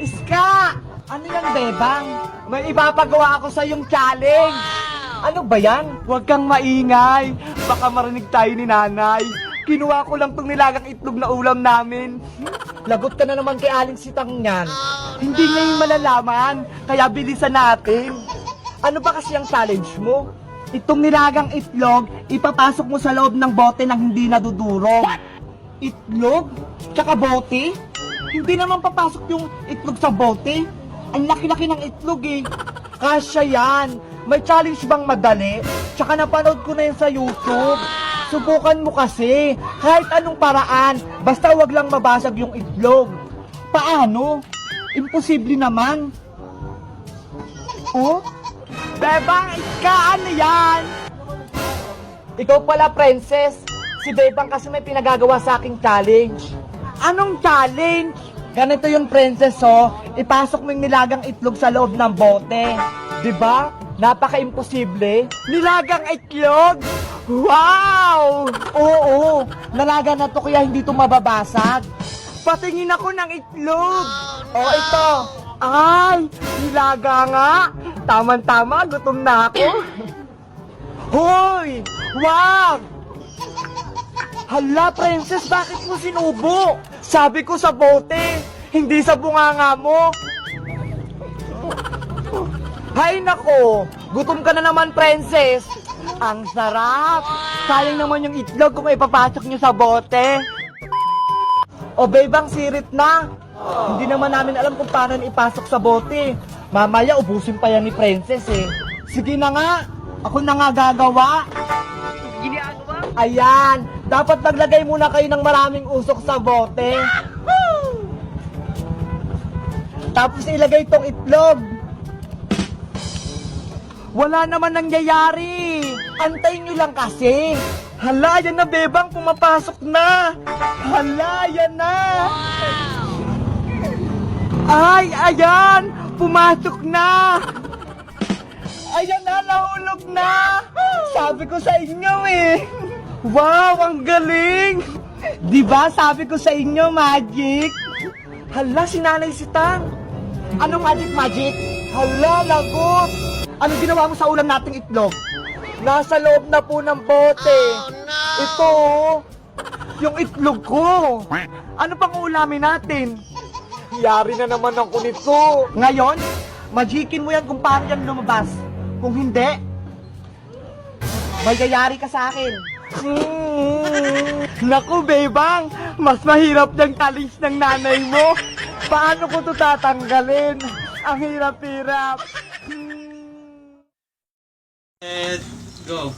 Iska! Ano yan, Bebang? May ipapagawa ako sa yung challenge. Ano ba yan? Huwag kang maingay. Baka marinig tayo ni nanay. Kinuha ko lang tong nilagang itlog na ulam namin. Lagot ka na naman kay Aling Sitang yan. Hindi ngayon malalaman, kaya bilisan natin. Ano ba kasi ang challenge mo? Itong nilagang itlog, ipapasok mo sa loob ng bote nang hindi nadudurog. Itlog? Tsaka bote? Hindi naman papasok yung itlog sa bote. Ang laki-laki ng itlog eh. Kasya yan. May challenge bang madali? Tsaka napanood ko na yun sa YouTube. Subukan mo kasi. Kahit anong paraan. Basta wag lang mabasag yung itlog. Paano? Imposible naman. Oh? Bebang, ika, ano yan? Ikaw pala, princess. Si Bebang kasi may pinagagawa sa aking challenge. Anong challenge? Ganito yung princess, oh. Ipasok mo yung nilagang itlog sa loob ng bote. Diba? Napaka-imposible. Nilagang itlog? Wow! Oo, nalaga na to kaya hindi to mababasag. Patingin ako ng itlog. Oh, ito. Ay, nilaga nga. Tama-tama, gutom na ako. Hoy! Wag! Hala, princess, bakit mo sinubo? Sabi ko sa bote, hindi sa bunganga mo. Hay nako, gutom ka na naman, princess. Ang sarap. Sayang naman yung itlog kung ipapasok nyo sa bote. O, Bebang, sirit na. Hindi naman namin alam kung paano ipasok sa bote. Mamaya, ubusin pa yan ni princess eh. Sige na nga, ako na nga gagawa. Ginagawa? Ayan, dapat maglagay muna kayo ng maraming usok sa bote. Tapos ilagay itong itlog. Wala naman nangyayari. Antayin nyo lang kasi. Hala, yan na, Bebang, pumapasok na. Hala, yan na. Ay, ayan, pumasok na. Ayan na, nahulog na. Sabi ko sa inyo eh. Wow, ang galing. Diba, sabi ko sa inyo, magic. Hala, si Nanay Sitang. Anong magic? Hala, lagot. Ano ginawa mo sa ulam nating itlog? Nasa loob na po ng bote. Oh, no. Ito, yung itlog ko. Ano pang ulamin natin? Yari na naman ako nito. Ngayon, magicin mo yan kung paano yan lumabas. Kung hindi, magyayari ka sa akin. Naku, Bebang, mas mahirap yung talis ng nanay mo. Paano ko ito tatanggalin? Ang hirap-hirap. Let's go.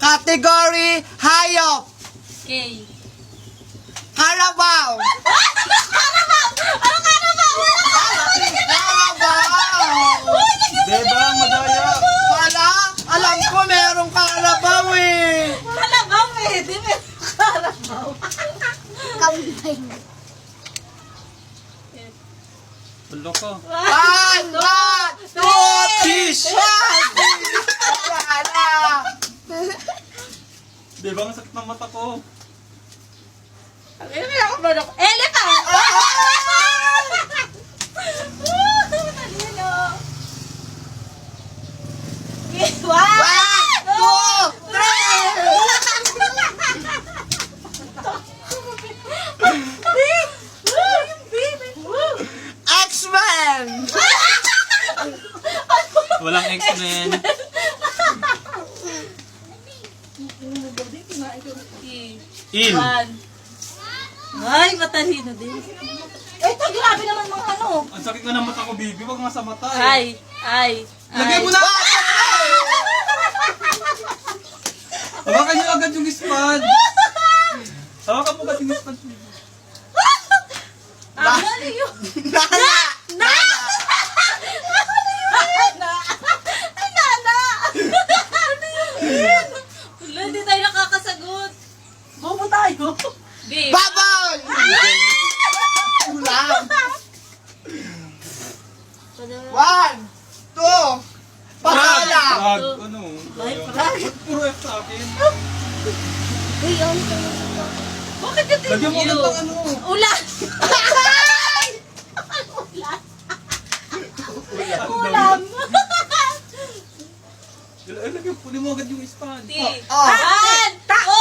Category Hayop. Okay. Carabao. Carabao. Bebang, madaya. Wala. Alam ko merong Carabao eh. Kalabaw eh. Di ba? Kalabaw. Tulo ko. One, two, Fish! wala. Bebang, sakit ng mata ko. Ano may ako manok? Elephant! Talino. Wow! One, two, three. X-Men. Walang X-Men. Il. One. Ay, matalino din. Ito, grabe naman mga ano. Ang sakit na ng mata ko, baby. Huwag nga sa mata eh. Ay. Lagay mo na! Hawakan niyo agad yung spad. Hawakan mo agad yung spad. Ano yun? Nana. Nana! Ay, Nana! Ano yun? Wala, hindi tayo nakakasagot. Bobo tayo. Babe. Baboy. Ulam. One, two. Pakala. Frog. Ano? Ay, frog. Ba't puro F sa akin? Bakit ka Lagyan mo agad ng ano. Ulan! Ulan! Kunin mo agad yung sponge. An! Tao!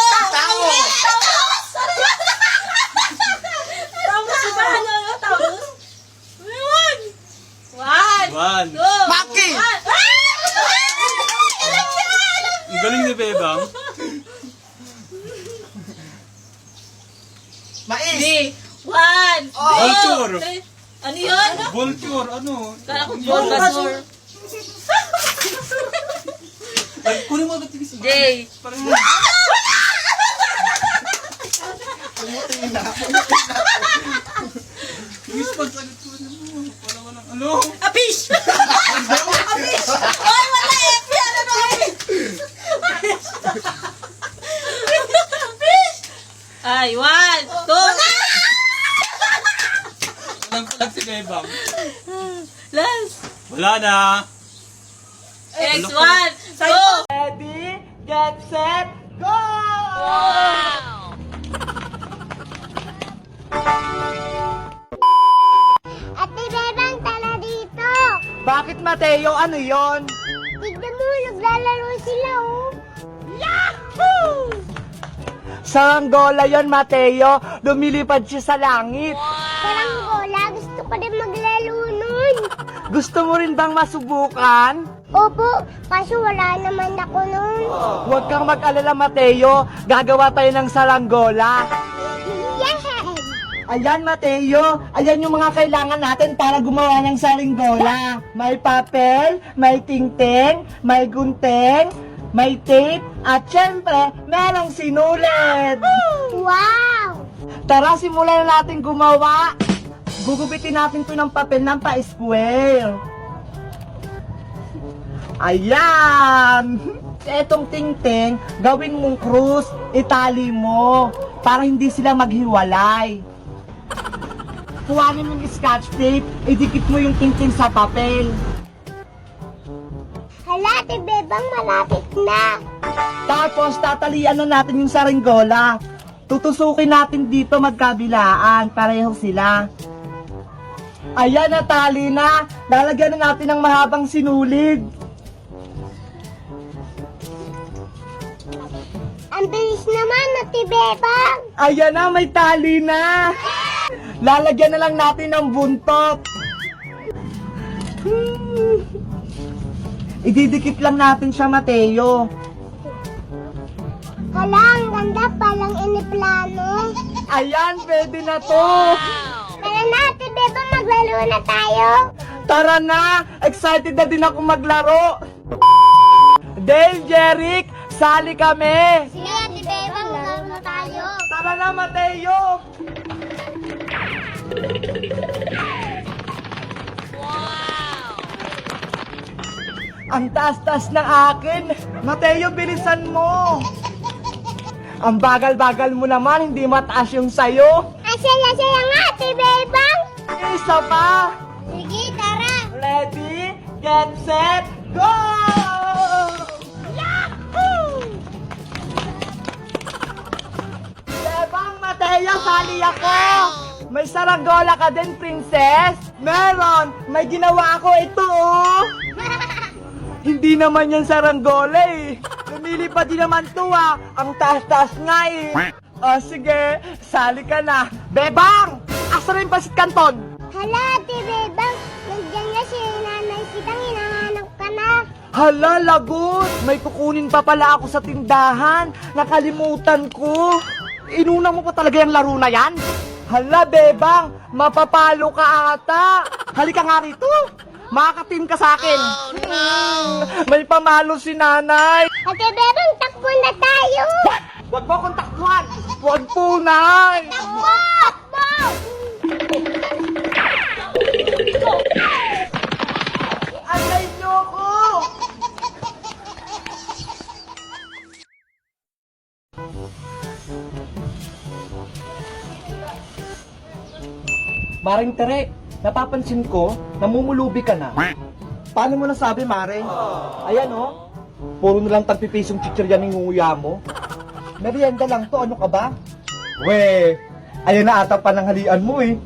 Taurus, di ba? Ano? Taurus? One! One. Two! Maki! Ang galing ni Bebang. Mais! B! One! Vulture. Three. Ano yun? Vulture, ano? Kala ko Bulbasaur. Ay, kunin mo agad yung sponge. J! Parang yung sponge agad kunin mo. Wala walang ano. Apish! Apish! Oy, wala eh! Ano na eh? Apish! Ay, one, two, Walang palag si Bebang. last. Wala na. Next one, two. Ready, get set, go! Ate Bebang, tala dito. Bakit Mateo? Ano yon? Tignan mo, naglalaro sila, oh. Saranggola yon, Mateo. Lumilipad siya sa langit. Parang bola, gusto ko din maglaro nun. Gusto mo rin bang masubukan? Opo, kaso wala naman ako nun. Huwag kang mag-alala, Mateo. Gagawa tayo ng saranggola. Yes! Ayan, Mateo. Ayan yung mga kailangan natin para gumawa ng saranggola. May papel, may tingting, may gunting, may tape, at syempre, merong sinulit. Wow! Tara, simulan na natin gumawa. Gugupitin natin to ng papel ng pa-square. Ayan! Etong tingting, gawin mong krus, itali mo, para hindi sila maghiwalay. Kuhanin mo yung scotch tape, idikit mo yung tingting sa papel. Hala, Ate Bebang, malapit na. Tapos, tatalian na natin yung saranggola. Tutusukin natin dito magkabilaan, pareho sila. Ayan, natali na. Lalagyan na natin ng mahabang sinulid. Ang bilis naman, Ate Bebang. Ayan na, may tali na. Lalagyan na lang natin ng buntot. Ididikit lang natin siya, Mateo. Hala, ang ganda palang iniplano. Ayan, pwede na to. Tara na, Ate Bebang, maglaro na tayo. Tara na, excited na din ako maglaro. Dale, Jeric, sali kami. Sige, Ate Bebang, maglaro na tayo. Tara na, Mateo. Ang taas-taas ng akin. Mateo, bilisan mo. Ang bagal-bagal mo naman, hindi mataas yung sayo. Ang saya-saya nga, Ate Bebang. Isa pa. Sige, tara. Ready, get set, go! Bebang, Mateo, sali ako. May saranggola ka din, princess? Meron. May ginawa ako ito, oh. Hindi naman yan saranggola eh. Lumilipad din naman to ah. Ang taas-taas nga eh. O sige, sali ka na. Bebang! Asa rin pasit kanton? Hala, Ate Bebang, nandiyan nga si Nanay Sitang, hinahanap ka na. Hala, lagot! May kukunin pa pala ako sa tindahan. Nakalimutan ko. Inuna mo pa talaga yung laro na yan? Hala, Bebang! Mapapalo ka ata. Halika nga rito. Makakatim ka sa akin. May pamalo si nanay. Ate Bebang, takbo na tayo. Huwag mo akong takbuhan. Huwag po, nay. Takbo! Alay niyo ko. Maring Tere, napapansin ko, namumulubi ka na. Paano mo nasabi, Mare? Ayan, oh. Puro na lang tagpipisong chichirya ng nguya mo. Merienda lang to, ano ka ba? We, ayan na ata pananghalian mo eh.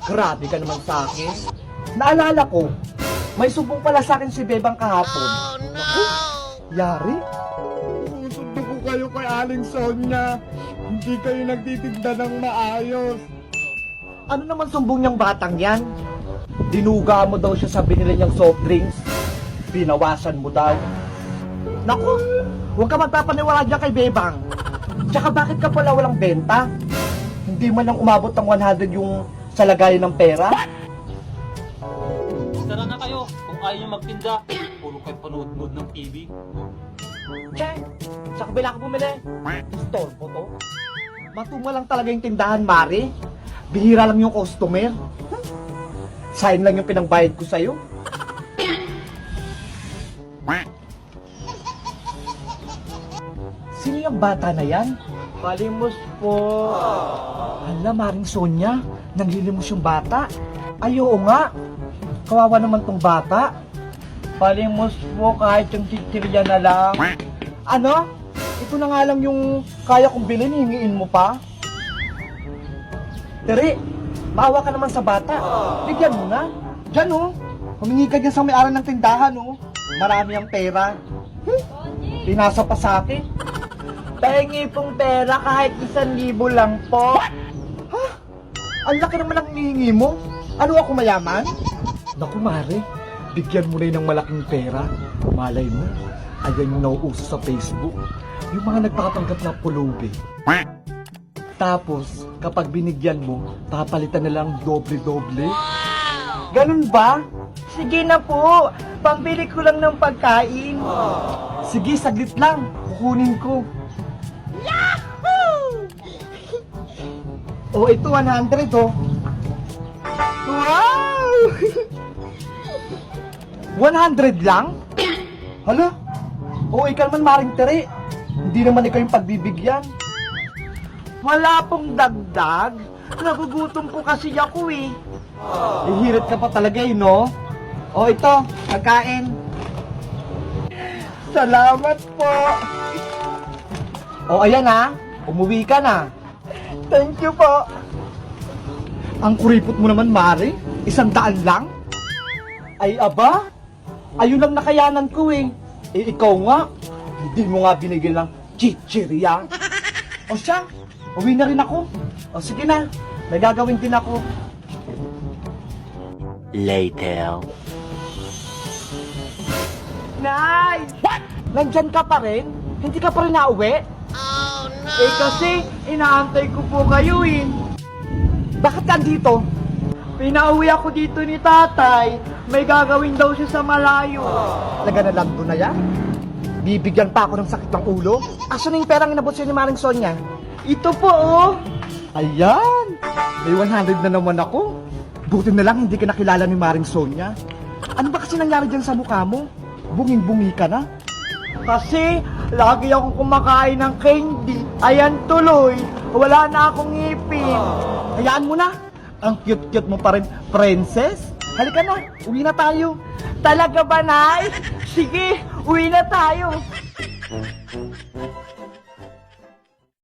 Grabe ka naman sa akin. Naalala ko, may sumbong pala sa akin si Bebang kahapon. Naku, Yari? Susundo ko kayo kay Aling Sonia. Hindi kayo nagtitinda ng maayos. Ano naman sumbong niyang batang yan? Dinuga mo daw siya sa binili niyang soft drinks. Binawasan mo daw. Naku, huwag ka magpapaniwala dyan kay Bebang. Tsaka bakit ka pala walang benta? Hindi man lang umabot ng 100 yung sa lagayan ng pera? Tara na kayo. Kung ayaw nyo magtinda, puro kayo panood-nood ng TV. Che, sa kabila ka bumili. Store po to. Matuma lang talaga yung tindahan, Mari. Bihira lang yung customer. Sayang lang yung pinangbayad ko sa'yo. Sino yung bata na yan? Palimos po. Hala, Maring Sonia, nanglilimos yung bata. Ay, oo nga. Kawawa naman tong bata. Palimos po kahit yung chichirya na lang. Ano? Ito na nga lang yung kaya kong bilhin, hingiin mo pa? Tere, maawa ka naman sa bata. Bigyan mo na. Diyan oh. Humingi ka dyan sa may-ari ng tindahan oh. Marami ang pera. Pinasa pa sa akin. Pahingi pong pera kahit 1,000 lang po. Ha? Ang laki naman ang hinihingi mo. Ano ako mayaman? Naku Mare, bigyan mo na yun ng malaking pera. Malay mo, ayan yung nauuso sa Facebook. Yung mga nagpapatanggap na pulubi. Tapos, kapag binigyan mo, papalitan na lang doble-doble. Ganun ba? Sige na po, pambili ko lang ng pagkain. Sige, saglit lang, kukunin ko. Yahoo! Oh, ito 100 oh. Wow! 100 lang? Hala? Oh, ikaw naman Maring Tere. Hindi naman ikaw yung pagbibigyan. Wala pong dagdag. Nagugutom po kasi ako eh. Hihirit ka pa talaga eh, no? O ito, pagkain. Salamat po. O ayan ha, umuwi ka na. Thank you po. Ang kuripot mo naman, Mari. 100 lang? Ay aba, ayun lang nakayanan ko eh. Eh ikaw nga, hindi mo nga binigyan ng chichirya. O siya, uwi na rin ako. O sige na, may gagawin din ako. Later. Nay! What? Nandyan ka pa rin? Hindi ka pa rin nauwi? Oh no! Eh kasi, inaantay ko po kayo eh. Bakit nandito? Pinauwi ako dito ni tatay. May gagawin daw siya sa malayo. Laga na lang doon na yan. Bibigyan pa ako ng sakit ng ulo. Asan na yung perang inabot siya ni Maring Sonia? Ito po oh. Ayan. May 100 na naman ako. Buti na lang hindi ka nakilala ni Maring Sonia. Ano ba kasi nangyari dyan sa mukha mo? Bunging-bungi ka na? Kasi lagi akong kumakain ng candy. Ayan tuloy. Wala na akong ngipin. Hayaan mo na. Ang cute-cute mo pa rin, princess. Halika na, uwi na tayo. Talaga ba, Nay? Sige, uwi na tayo.